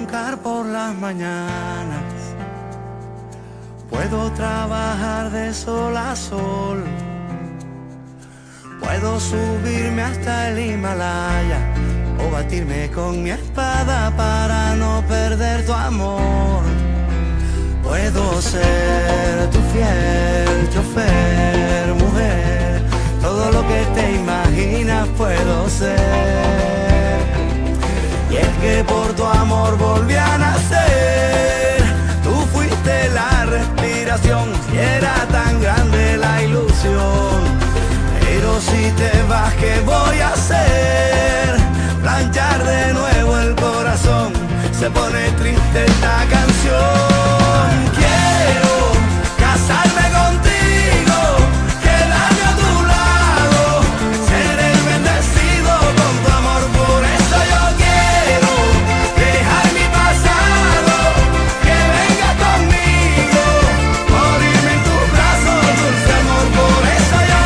roncar por las mañanas, puedo trabajar de sol a sol, puedo subirme hasta el Himalaya o batirme con mi espada para no perder tu amor. Puedo ser tu fiel chofer, mujer, todo lo que te imaginas puedo ser. Y es que por tu amor volví a nacer, tú fuiste la respiración y era tan grande la ilusión. Pero si te vas, ¿qué voy a hacer? Planchar de nuevo el corazón, se pone triste esta canción. Quiero casarme contigo, quedarme a tu lado, ser el bendecido con tu amor. Por eso yo quiero dejar mi pasado, que venga conmigo, morirme en tus brazos, dulce amor. Por eso yo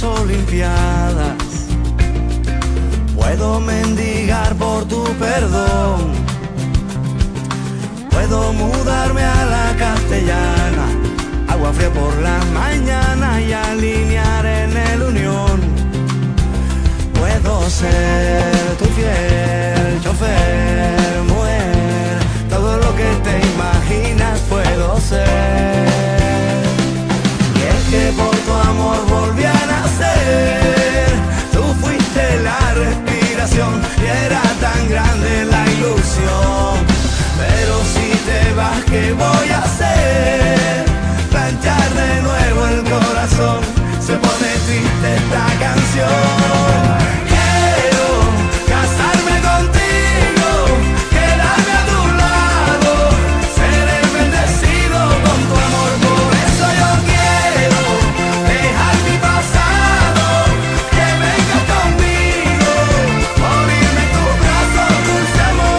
Olimpiadas, puedo mendigar por tu perdón, puedo mudarme a la Castellana, agua fría por las mañanas y alinear en el Unión. Puedo ser tu fiel chofer, mujer, todo lo que te imaginas puedo ser. Y es que por tu amor volví a nacer, tú fuiste la respiración y era tan grande la ilusión. Pero si te vas, ¿qué voy a hacer? Planchar de nuevo el corazón, se pone triste esta canción. Quiero casarme contigo, quedarme a tu lado, ser el bendecido con tu amor. Por eso yo quiero dejar mi pasado, que venga conmigo, morirme en tus brazos, dulce amor.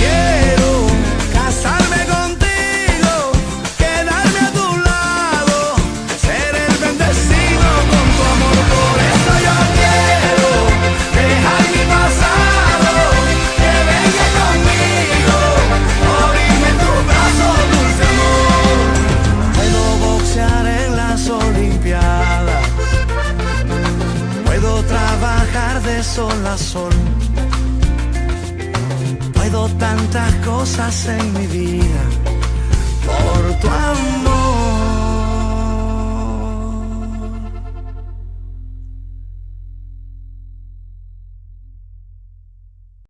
Quiero casarme contigo, quedarme a tu lado, ser el bendecido con tu amor. Por eso yo quiero dejar mi pasado, que venga conmigo, morirme en tus brazos, dulce amor. Puedo boxear en las Olimpiadas, puedo trabajar de sol a sol, puedo tantas cosas en mi vida.